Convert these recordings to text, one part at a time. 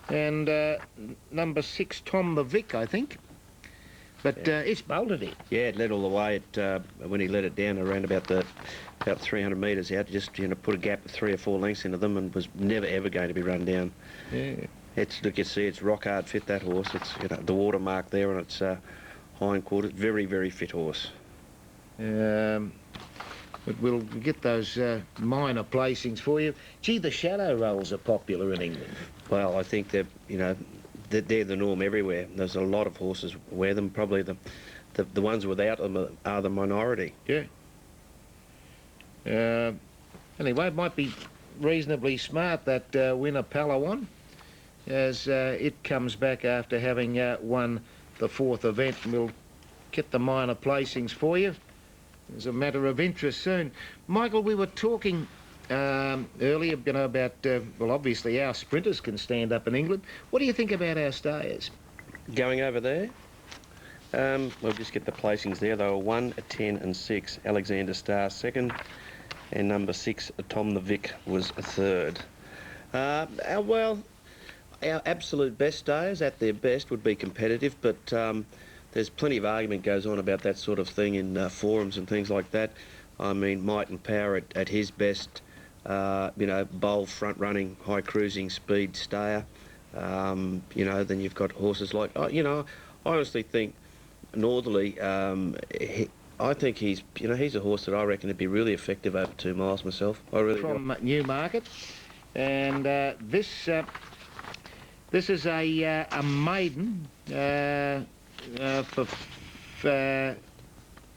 and number 6, Tom the Vic, I think. But it's bolted it. Yeah, it led all the way. When he let it down around about 300 metres out, just put a gap of 3 or 4 lengths into them, and was never ever going to be run down. Yeah. Look, you see, it's rock hard fit, that horse. It's the watermark there on its hindquarters. Very, very fit horse. But we'll get those minor placings for you. Gee, the shadow rolls are popular in England. Well, I think they're the norm everywhere. There's a lot of horses wear them. Probably the ones without them are the minority. Yeah. Anyway, it might be reasonably smart, that winner Palawan, as it comes back after having won the 4th event. We'll get the minor placings for you as a matter of interest soon. Michael, we were talking earlier, about, well, obviously our sprinters can stand up in England. What do you think about our stayers? Going over there? We'll just get the placings there. They were 1, 10 and 6. Alexander Star 2nd, and number 6, Tom the Vic, was 3rd. Well, our absolute best stayers at their best would be competitive, but there's plenty of argument goes on about that sort of thing in forums and things like that. I mean, Might and Power at his best, bold, front-running, high-cruising speed stayer. Then you've got horses like, I honestly think Northerly, I think he's a horse that I reckon would be really effective over 2 miles myself. I really From Newmarket, and this is a maiden for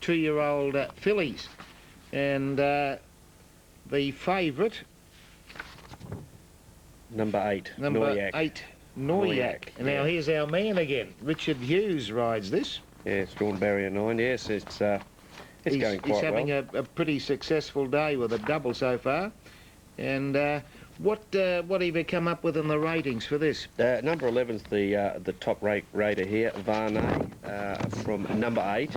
2-year-old fillies, and the favourite, number 8, number Noyak. 8, Noyak. Now here's our man again. Richard Hughes rides this. Yeah, it's drawn barrier 9. Yes, it's going quite well. He's having a pretty successful day with a double so far. And what have you come up with in the ratings for this? Number 11's the top rater here, Varney, from number 8,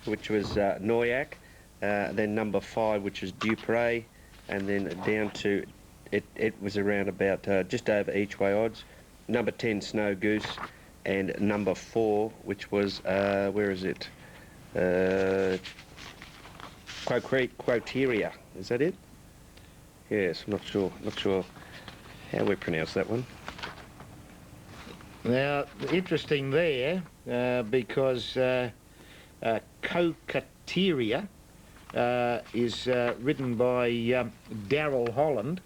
which was Noyak. Then number 5, which was Dupre, and then down to it was around about just over each way odds. Number 10, Snow Goose, and number 4, which was where is it? Quoteria. Is that it? Yes, I'm not sure how we pronounce that one. Now, interesting there, because Coqueteria is ridden by Darrell Holland.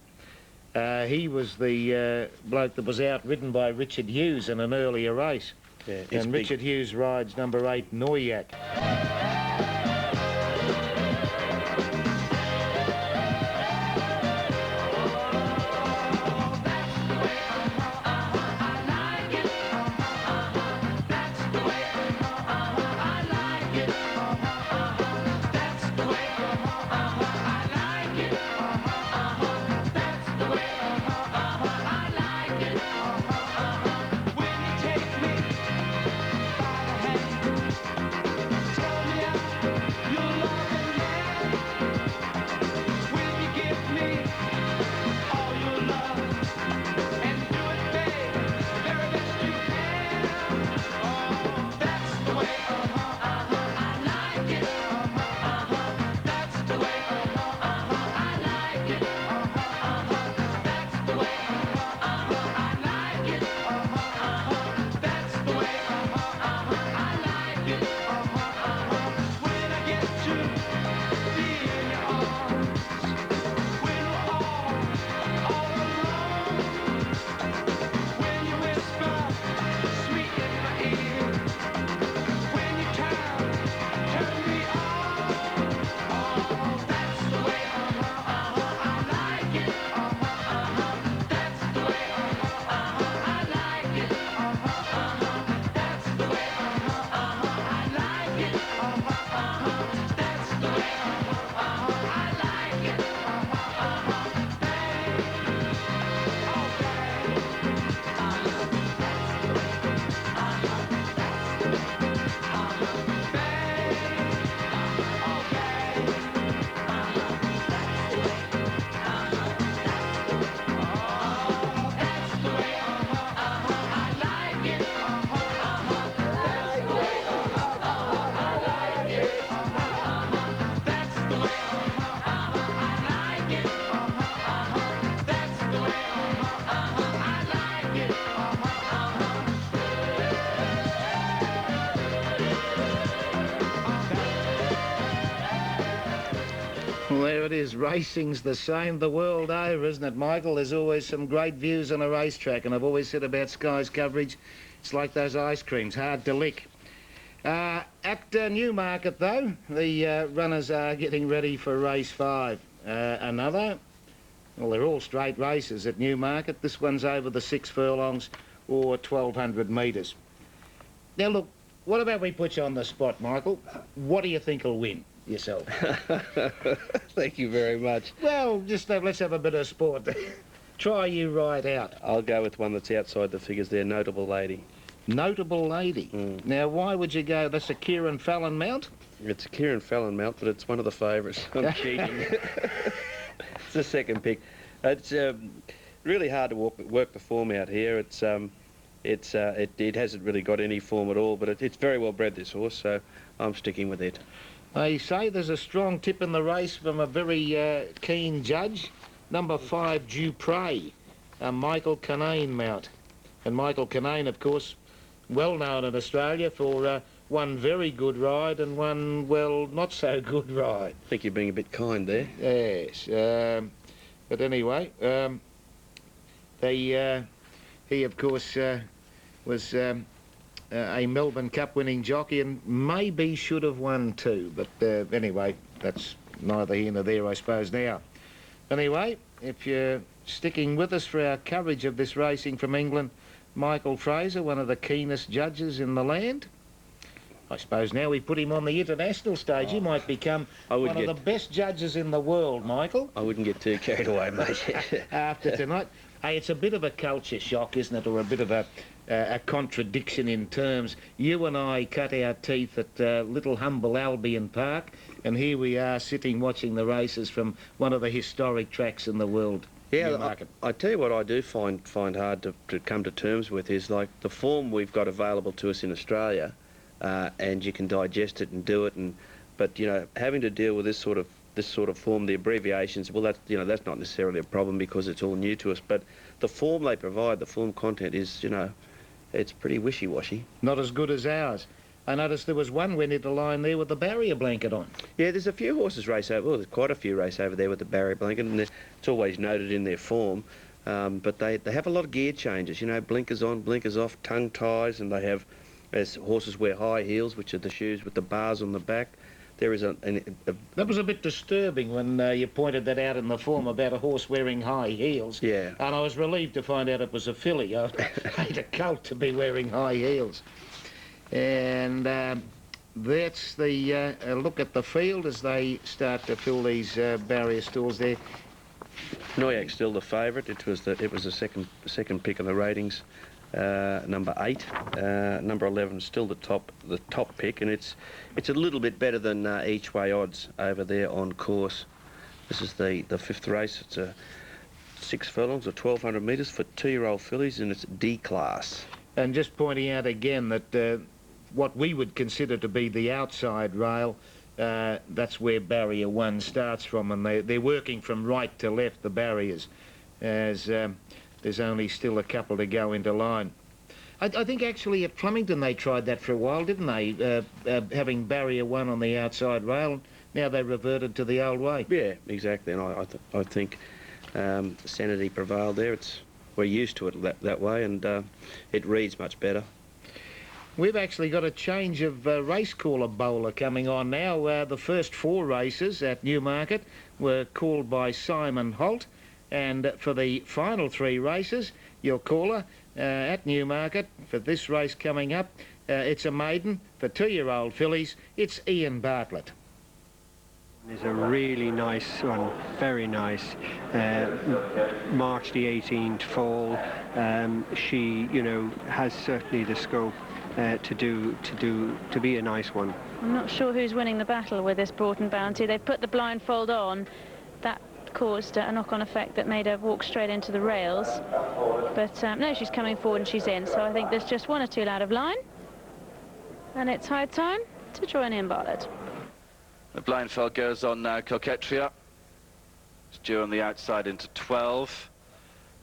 He was the bloke that was outridden by Richard Hughes in an earlier race. Yeah, and Richard Hughes rides number 8, Noyak. is racing's the same the world over, isn't it, Michael? There's always some great views on a racetrack, and I've always said about Sky's coverage, it's like those ice creams, hard to lick. At Newmarket, though, the runners are getting ready for race 5. Another, well, they're all straight races at Newmarket. This one's over the 6 furlongs or 1,200 metres. Now, look, what about we put you on the spot, Michael? What do you think will win yourself? Thank you very much. Well, just let's have a bit of sport. Try you right out. I'll go with one that's outside the figures there, Notable Lady. Notable Lady. Now, why would you go? That's a Kieran Fallon mount? It's a Kieran Fallon mount, but it's one of the favourites. I'm cheating. It's the second pick. It's really hard to work the form out here. It hasn't really got any form at all, but it's very well bred, this horse, so I'm sticking with it. They say there's a strong tip in the race from a very keen judge. Number 5, Dupre, a Michael Kinane mount. And Michael Kinane, of course, well known in Australia for one very good ride and one, well, not so good ride. I think you're being a bit kind there. Yes. But anyway, he, of course, was a Melbourne Cup winning jockey and maybe should have won too. But anyway, that's neither here nor there, I suppose, now. Anyway, if you're sticking with us for our coverage of this racing from England, Michael Fraser, one of the keenest judges in the land. I suppose now we put him on the international stage, he might become one of the best judges in the world, Michael. I wouldn't get too carried away, mate. After tonight. Hey, it's a bit of a culture shock, isn't it, or a bit of a contradiction in terms. You and I cut our teeth at little humble Albion Park, and here we are sitting watching the races from one of the historic tracks in the world. Yeah, I tell you what I do find hard to come to terms with is like the form we've got available to us in Australia, and you can digest it and do it, but you know, having to deal with this sort of form, the abbreviations, well, that's not necessarily a problem because it's all new to us. But the form they provide, the form content is, it's pretty wishy-washy. Not as good as ours. I noticed there was one went into line there with the barrier blanket on. Yeah, there's a few horses race over. Well, there's quite a few race over there with the barrier blanket, and it's always noted in their form. But they have a lot of gear changes. Blinkers on, blinkers off, tongue ties, and they have, as horses wear high heels, which are the shoes with the bars on the back. There is That was a bit disturbing when you pointed that out in the form about a horse wearing high heels. Yeah. And I was relieved to find out it was a filly. I hate a colt to be wearing high heels. And that's the look at the field as they start to fill these barrier stalls there. Noyak's still the favourite. It was the second pick of the ratings. Number 8, number 11 still the top pick, and it's a little bit better than each way odds over there on course. This is the 5th race. It's a 6 furlongs or 1,200 metres for 2-year-old fillies, and it's D class. And just pointing out again that what we would consider to be the outside rail, that's where barrier 1 starts from, and they're working from right to left, the barriers, as there's only still a couple to go into line. I think actually at Flemington they tried that for a while, didn't they? Having barrier 1 on the outside rail. Now they reverted to the old way. Yeah, exactly. And I think sanity prevailed there. We're used to it that way, and it reads much better. We've actually got a change of race caller bowler coming on now. The first 4 races at Newmarket were called by Simon Holt, and for the final 3 races, your caller at Newmarket for this race coming up, it's a maiden for 2-year-old fillies. It's Ian Bartlett. It's a really nice one, very nice. March the 18th fall. She, has certainly the scope to be a nice one. I'm not sure who's winning the battle with this Broughton Bounty. They've put the blindfold on. That caused a knock-on effect that made her walk straight into the rails. But no, she's coming forward and she's in. So I think there's just 1 or 2 out of line. And it's high time to join Ian Bartlett. The blindfold goes on now. Coquetria. It's due on the outside into 12.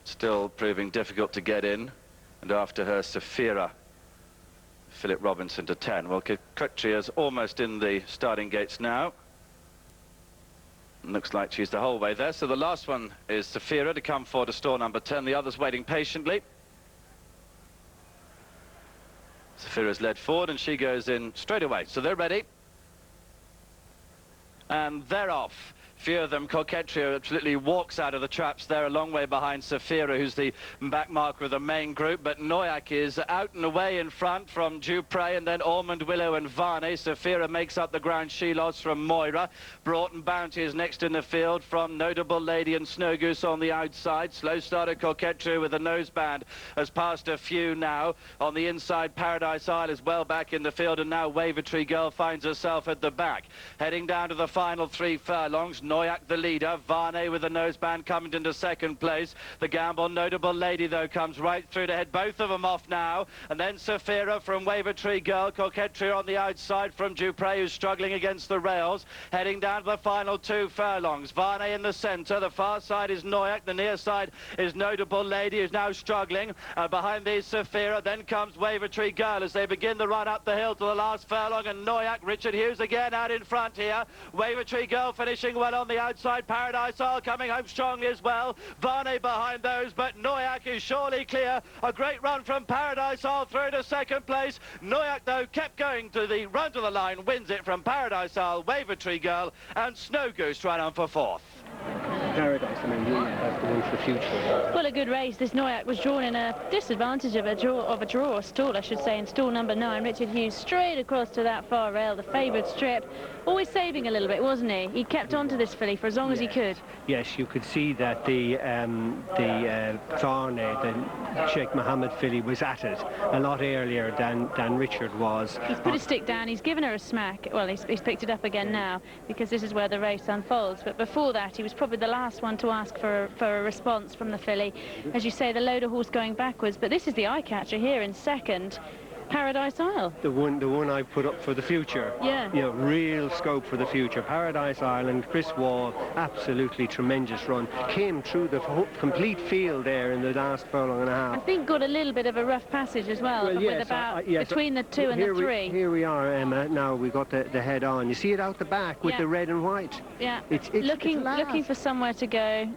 Still proving difficult to get in. And after her, Saphira. Philip Robinson to 10. Well, Coquetria's almost in the starting gates now. Looks like she's the whole way there. So the last one is Safira to come forward to store number 10. The others waiting patiently. Safira's led forward and she goes in straight away. So they're ready. And they're off. Few of them, Coquetry absolutely walks out of the traps there, a long way behind Safira, who's the back marker of the main group. But Noyak is out and away in front from Dupre, and then Ormond, Willow and Varney. Safira makes up the ground she lost from Moira. Broughton Bounty is next in the field from Notable Lady and Snow Goose on the outside. Slow starter Coquetry with a noseband has passed a few now. On the inside, Paradise Isle is well back in the field, and now Wavertree Girl finds herself at the back. Heading down to the final 3 furlongs, Noyak the leader, Varney with the noseband coming into second place. The gamble Notable Lady, though, comes right through to head both of them off now. And then Safira from Wavertree Girl, Coquetry on the outside from Dupre, who's struggling against the rails. Heading down to the final 2 furlongs. Varney in the centre. The far side is Noyak. The near side is Notable Lady, who's now struggling. Behind these, Safira. Then comes Wavertree Girl as they begin the run up the hill to the last furlong. And Noyak, Richard Hughes again out in front here. Wavertree Girl finishing well on the outside. Paradise Isle coming home strongly as well. Varney behind those, but Noyak is surely clear. A great run from Paradise Isle through to second place. Noyak, though, kept going to the run to the line, wins it from Paradise Isle, Wavertree Girl, and Snow Goose right on for 4th. Paradise, I mean, really, that's the one for future. Well, a good race. This Noyak was drawn in a disadvantage of a draw, or stall, I should say, in stall number 9. Richard Hughes straight across to that far rail, the favoured strip. Always saving a little bit, wasn't he? He kept on to this filly for as long as he could. Yes, you could see that the Varney, the Sheikh Mohammed filly, was at it a lot earlier than Richard was. He's put his stick down, he's given her a smack. Well, he's picked it up again now, because this is where the race unfolds. But before that, he was probably the last one to ask for a response from the filly. As you say, the loader horse going backwards, but this is the eye catcher here in second. Paradise Isle. The one I put up for the future. Yeah. You know, real scope for the future. Paradise Island, Chris Wall, absolutely tremendous run. Came through the complete field there in the last furlong and a half. I think got a little bit of a rough passage as well, Well, with yes, about yes, between the 2 and the 3. Here we are, Emma. Now we got the head on. You see it out the back with Yeah. the red and white. Yeah. It's looking last. for somewhere to go.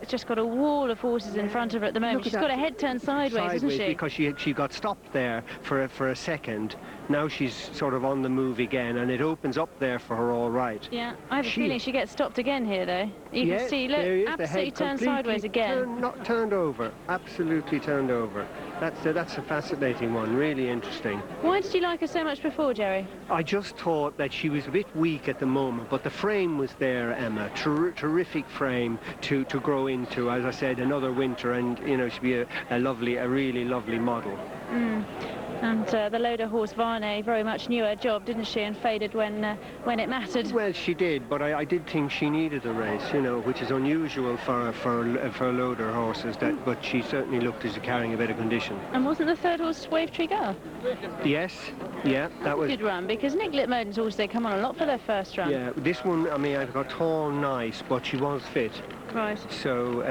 It's just got a wall of horses in front of her at the moment. She's got her head turned sideways, hasn't she? Because she got stopped there for a second. Now she's sort of on the move again, and it opens up there for her all right. Yeah, I have a feeling she gets stopped again here, though. You can see, there he look, is, the absolutely head turned completely sideways again. Not turned over, absolutely turned over. That's a fascinating one, really interesting. Why did you like her so much before, Jerry? I just thought that she was a bit weak at the moment, but the frame was there, Emma. Terrific frame to grow into. As I said, another winter, and you know, she'd be a really lovely model. And the loader horse Varney very much knew her job, didn't she, and faded when it mattered. Well, she did, but I did think she needed the race, you know, which is unusual for loader horses. But she certainly looked as carrying a bit of condition. And wasn't the third horse Wavertree Girl? Yes, yeah, that was. Good run, because Nick Litmoden's horse, they come on a lot for their first run. Yeah, this one, I mean, I got tall, nice, but she was fit. Right. So,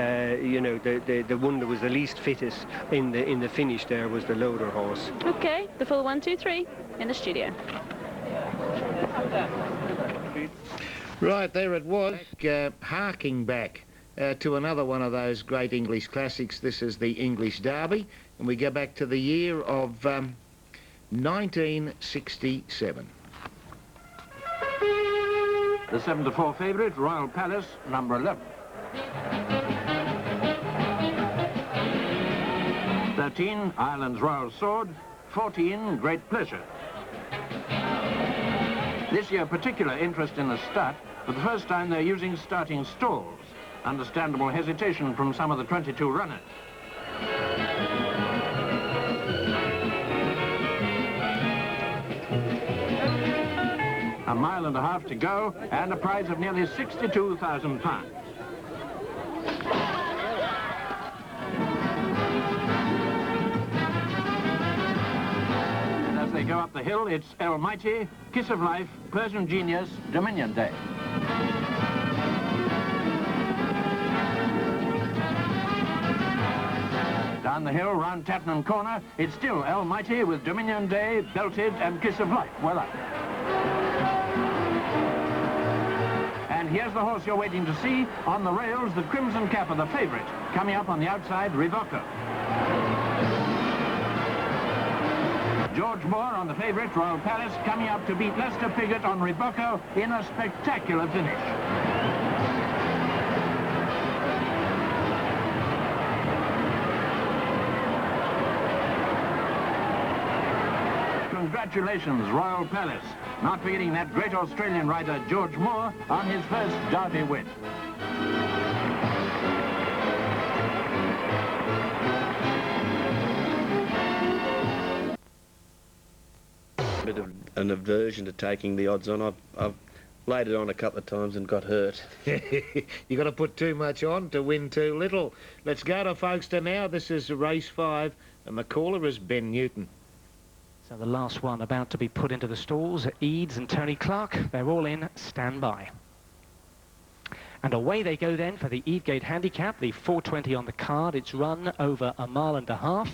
you know, the one that was the least fittest in the finish there was the loader horse. Okay, the full 1, 2, 3 in the studio. Right, there it was, harking back to another one of those great English classics. This is the English Derby, and we go back to the year of 1967. The 7-4 favourite, Royal Palace, number 11. 13, Ireland's Royal Sword. 14, Great Pleasure. This year, particular interest in the start. For the first time, they're using starting stalls. Understandable hesitation from some of the 22 runners. A mile and a half to go, and a prize of nearly £62,000. And as they go up the hill, it's Almighty, Kiss of Life, Persian Genius, Dominion Day. Down the hill, round Tattenham Corner, it's still Almighty with Dominion Day, Belted, and Kiss of Life well up. And here's the horse you're waiting to see. On the rails, the Crimson Cap of the favourite. Coming up on the outside, Rivocco. George Moore on the favourite, Royal Palace, coming up to beat Lester Piggott on Rivocco in a spectacular finish. Congratulations, Royal Palace. Not forgetting that great Australian rider, George Moore, on his first Derby win. Bit of an aversion to taking the odds on. I've laid it on a couple of times and got hurt. You got to put too much on to win too little. Let's go to Folkestone now. This is race 5, and the caller is Ben Newton. So the last one about to be put into the stalls, Eads and Tony Clark, they're all in, stand by. And away they go then for the Eadgate Handicap, the 4:20 on the card. It's run over 1.5 miles.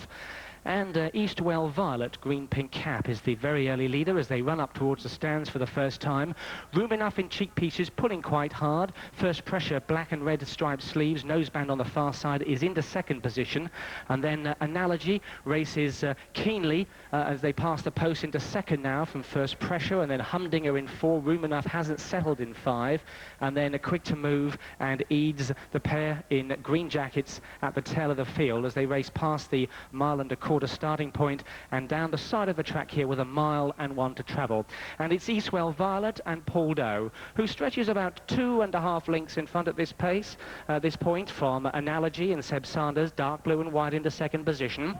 And Eastwell Violet, green-pink cap, is the very early leader as they run up towards the stands for the first time. Room Enough in cheek pieces, pulling quite hard. First Pressure, black and red striped sleeves, noseband on the far side, is into second position. And then Analogy races keenly as they pass the post into second now from First Pressure. And then Humdinger in 4. Room Enough hasn't settled in 5. And then Quick to Move and Eads, the pair in green jackets at the tail of the field as they race past the 1.25 mile starting point and down the side of the track here with 1 mile and 1 to travel. And it's Eastwell Violet and Paul Doe, who stretches about 2.5 lengths in front at this point from Analogy and Seb Sanders, dark blue and white into second position.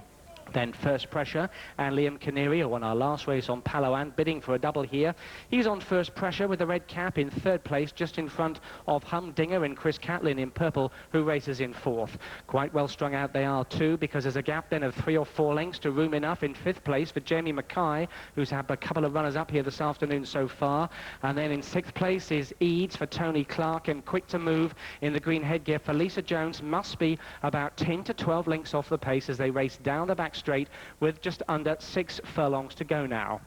Then First Pressure and Liam Canary, who won our last race on Palawan, bidding for a double here. He's on First Pressure with the red cap in third place, just in front of Humdinger and Chris Catlin in purple, who races in fourth. Quite well strung out they are too, because there's a gap then of 3 or 4 lengths to Room Enough in fifth place for Jamie Mackay, who's had a couple of runners up here this afternoon so far. And then in sixth place is Eads for Tony Clark, and Quick to Move in the green headgear for Lisa Jones must be about 10 to 12 lengths off the pace as they race down the back straight with just under 6 furlongs to go now.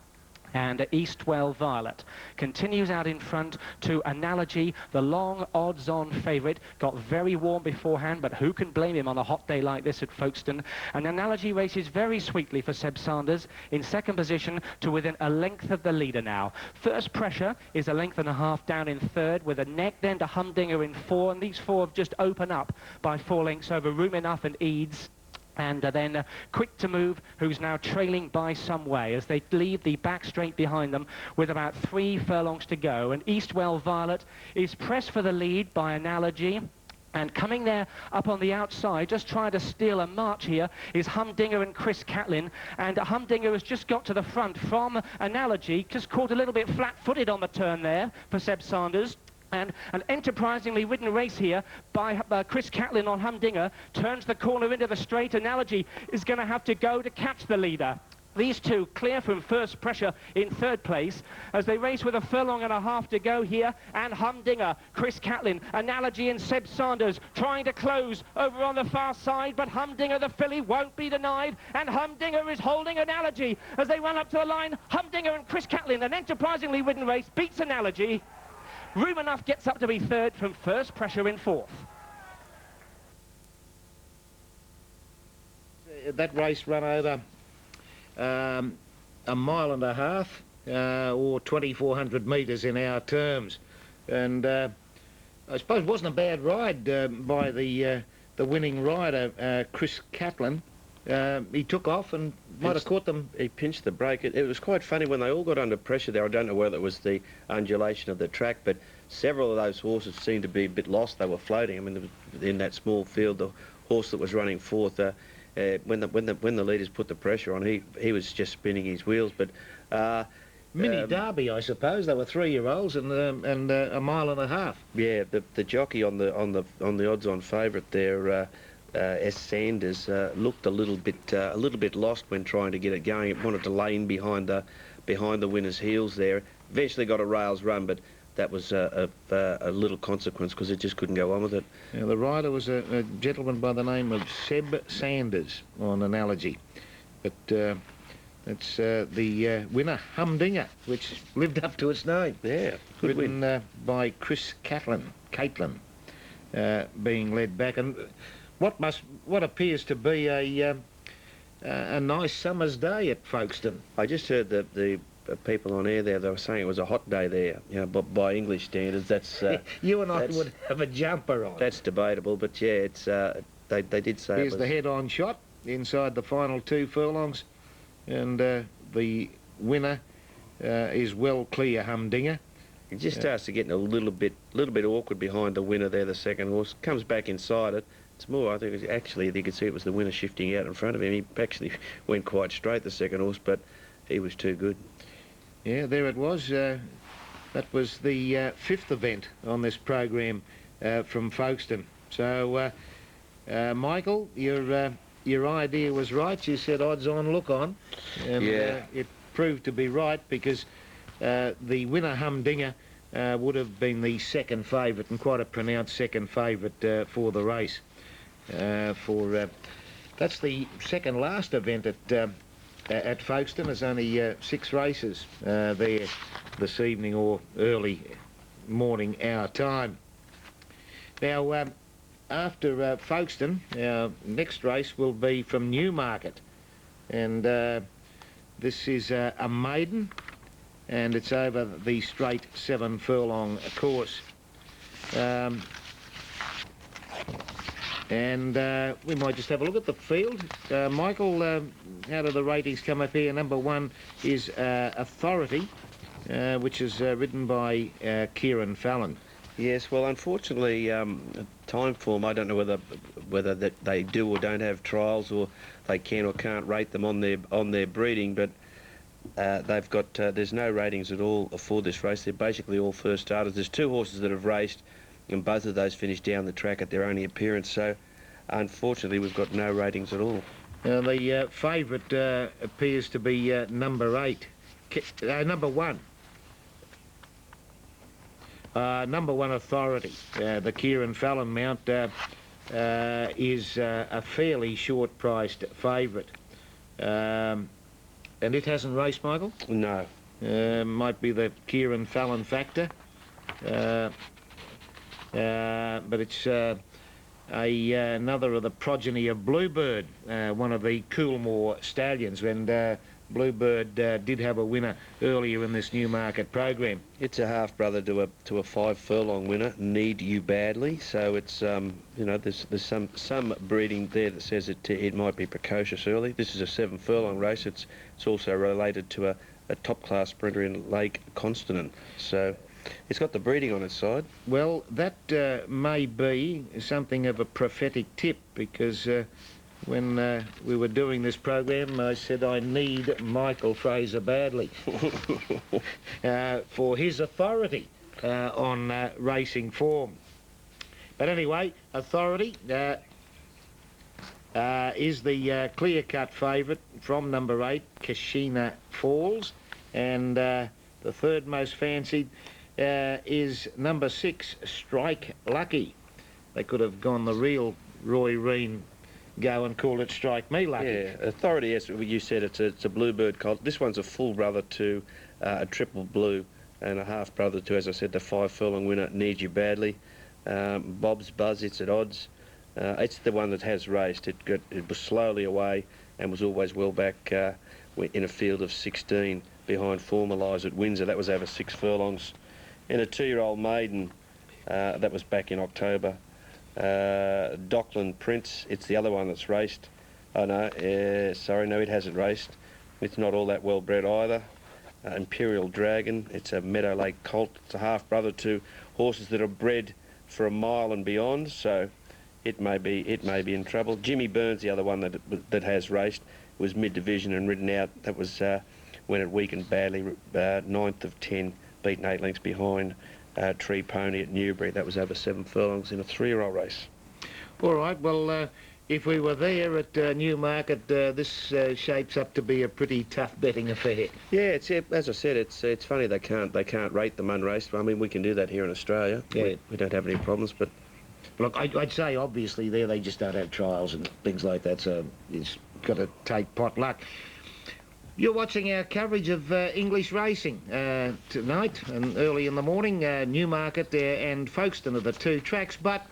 And Eastwell Violet continues out in front to Analogy, the long odds-on favourite. Got very warm beforehand, but who can blame him on a hot day like this at Folkestone? And Analogy races very sweetly for Seb Sanders in second position to within a length of the leader now. First Pressure is 1.5 lengths down in third, with a neck then to Humdinger in 4, and these 4 have just opened up by 4 lengths over Room Enough and Eads. And then Quick to Move, who's now trailing by some way as they leave the back straight behind them with about 3 furlongs to go. And Eastwell Violet is pressed for the lead by Analogy. And coming there up on the outside, just trying to steal a march here, is Humdinger and Chris Catlin. And Humdinger has just got to the front from Analogy, just caught a little bit flat-footed on the turn there for Seb Sanders. And an enterprisingly ridden race here by Chris Catlin on Humdinger. Turns the corner into the straight. Analogy is going to have to go to catch the leader. These two clear from First Pressure in third place as they race with 1.5 furlongs to go here. And Humdinger, Chris Catlin, Analogy and Seb Sanders trying to close over on the far side, but Humdinger, the filly, won't be denied. And Humdinger is holding Analogy as they run up to the line. Humdinger and Chris Catlin, an enterprisingly ridden race, beats Analogy. Room Enough gets up to be third from First Pressure in fourth. That race run over 1.5 miles, or 2,400 metres in our terms. And I suppose it wasn't a bad ride by the winning rider, Chris Catlin. He took off and might have caught them. He pinched the brake. It was quite funny when they all got under pressure there. I don't know whether it was the undulation of the track, but several of those horses seemed to be a bit lost. They were floating. I mean, in that small field, the horse that was running fourth, when the leaders put the pressure on, he was just spinning his wheels. But Mini Derby, I suppose. They were 3-year-olds and 1.5 miles. Yeah, the jockey on the odds-on favourite there. S. Sanders looked a little bit lost when trying to get it going. It wanted to lay in behind the winner's heels there. Eventually got a rails run, but that was a little consequence because it just couldn't go on with it. Yeah, the rider was a gentleman by the name of Seb Sanders on Analogy. But It's the winner, Humdinger, which lived up to its name. Yeah, good win. Ridden by Chris Caitlin, being led back, and what appears to be a nice summer's day at Folkestone. I just heard that the people on air there, they were saying it was a hot day there. You know, but by English standards, that's You and I that's- would have a jumper on. that's debatable. But yeah, it's they did say Here's it was, the head-on shot inside the final 2 furlongs, and the winner is well clear, Humdinger. it just starts to get a little bit awkward behind the winner there. The second horse comes back inside it. It's more, I think, actually you could see it was the winner shifting out in front of him. He actually went quite straight, the second horse, but he was too good. Yeah, there it was. That was the 5th event on this program from Folkestone. So, Michael, your idea was right. You said odds on, look on, and Yeah. it proved to be right, because the winner, Humdinger, would have been the second favourite, and quite a pronounced second favourite for the race. That's the second last event at Folkestone. There's only 6 races there this evening, or early morning our time. Now, after Folkestone, our next race will be from Newmarket, and this is a maiden, and it's over the straight 7 furlong course. And we might just have a look at the field. Michael, how do the ratings come up here? Number 1 is Authority, which is ridden by Kieran Fallon. Yes, well, unfortunately, time form, I don't know whether that they do or don't have trials, or they can or can't rate them on their breeding, but they've got there's no ratings at all for this race. They're basically all first starters. There's 2 horses that have raced, and both of those finished down the track at their only appearance, so unfortunately we've got no ratings at all. The favourite appears to be number 8, number 1. Number 1, Authority. The Kieran Fallon mount is a fairly short-priced favourite. And it hasn't raced, Michael? No. Might be the Kieran Fallon factor. But it's another of the progeny of Bluebird, one of the Coolmore stallions, and Bluebird did have a winner earlier in this Newmarket program. It's a half-brother to a 5 furlong winner, Need You Badly, so it's, you know, there's some breeding there that says it might be precocious early. This is a 7 furlong race. It's also related to a top-class sprinter in Lake Constantine, so it's got the breeding on its side. Well, that may be something of a prophetic tip, because when we were doing this program, I said I need Michael Fraser badly for his authority on racing form. But anyway, Authority is the clear-cut favourite from number 8, Kashina Falls, and the third most fancied is number 6, Strike Lucky. They could have gone the real Roy Reen go and called it Strike Me Lucky. Yeah, Authority, as you said, it's a Bluebird colt. This one's a full brother to a Triple Blue, and a half brother to, as I said, the 5 furlong winner, Need You Badly. Bob's Buzz, it's at odds. It's the one that has raced. It was slowly away and was always well back in a field of 16 behind Formalise at Windsor. That was over 6 furlongs. In a 2-year-old maiden, that was back in October. Dockland Prince, it's the other one that's raced. Oh no, sorry, no, it hasn't raced. It's not all that well bred either. Imperial Dragon, it's a Meadow Lake colt. It's a half brother to horses that are bred for a mile and beyond, so it may be in trouble. Jimmy Burns, the other one that has raced, was mid-division and ridden out. That was when it weakened badly, 9th of 10, beaten 8 lengths behind Tree Pony at Newbury. That was over 7 furlongs in a 3-year-old race. All right, well, if we were there at Newmarket, this shapes up to be a pretty tough betting affair. Yeah, it's as I said, it's funny they can't rate them unraced. I mean, we can do that here in Australia. Yeah. We don't have any problems, but Look, I'd say obviously there they just don't have trials and things like that, so it's got to take pot luck. You're watching our coverage of English racing tonight and early in the morning. Newmarket and Folkestone are the two tracks, but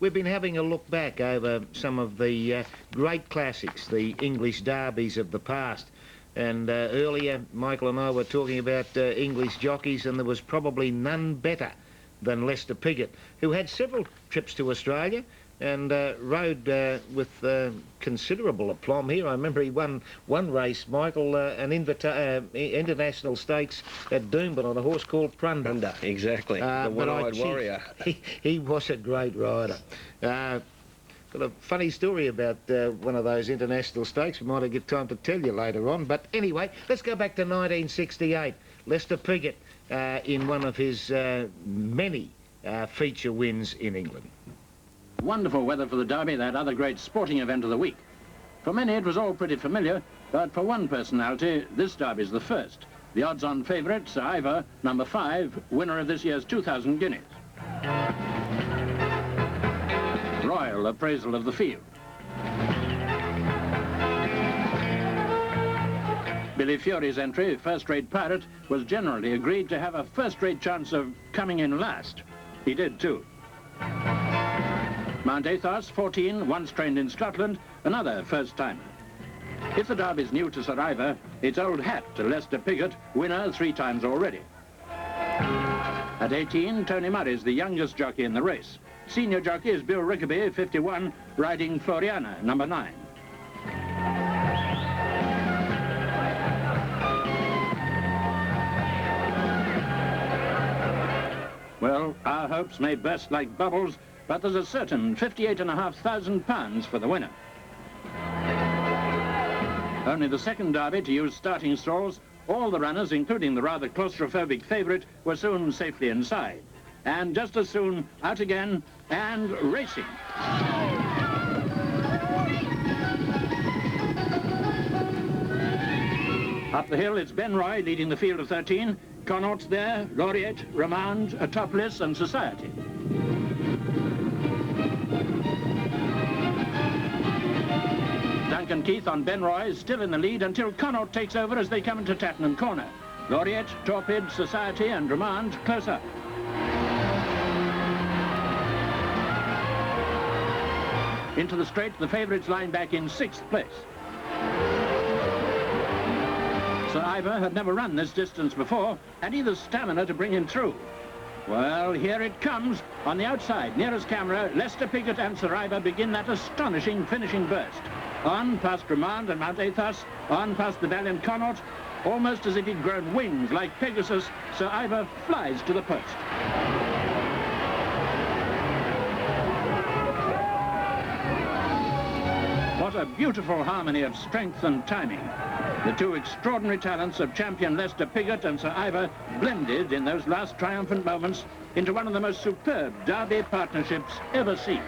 we've been having a look back over some of the great classics, the English derbies of the past. And earlier, Michael and I were talking about English jockeys, and there was probably none better than Lester Piggott, who had several trips to Australia and rode with considerable aplomb here. I remember he won one race, Michael, an international stakes at Doomben on a horse called Prunder. Exactly, the one-eyed warrior. He was a great rider. Got a funny story about one of those international stakes. We might get time to tell you later on. But anyway, let's go back to 1968. Lester Piggott in one of his many feature wins in England. Wonderful weather for the Derby, that other great sporting event of the week. For many it was all pretty familiar, but for one personality, this Derby's the first. The odds-on favourite, Sir Ivor, number 5, winner of this year's 2,000 guineas. Royal appraisal of the field. Billy Fury's entry, first-rate Pirate, was generally agreed to have a first-rate chance of coming in last. He did too. Mount Athos, 14, once trained in Scotland, another first-timer. If the Derby's new to Sir Ivor, it's old hat to Lester Piggott, winner 3 times already. At 18, Tony Murray's the youngest jockey in the race. Senior jockey is Bill Rickaby, 51, riding Floriana, number 9. Well, our hopes may burst like bubbles, but there's a certain £58,500 for the winner. Only the second Derby to use starting stalls, all the runners, including the rather claustrophobic favourite, were soon safely inside. And just as soon, out again and racing. Up the hill, it's Ben Roy leading the field of 13. Connaught's there, Laureate, Romand, Atopolis and Society. Duncan Keith on Ben Roy is still in the lead until Connaught takes over as they come into Tattenham Corner. Laureate, Torpid, Society and Romand close up. Into the straight, the favourites line back in 6th place. Sir Ivor had never run this distance before, and either stamina to bring him through. Well, here it comes. On the outside, nearest camera, Lester Piggott and Sir Ivor begin that astonishing finishing burst. On past Romand and Mount Athos, on past the valiant Connaught. Almost as if he'd grown wings like Pegasus, Sir Ivor flies to the post. What a beautiful harmony of strength and timing. The two extraordinary talents of champion Lester Piggott and Sir Ivor blended in those last triumphant moments into one of the most superb Derby partnerships ever seen.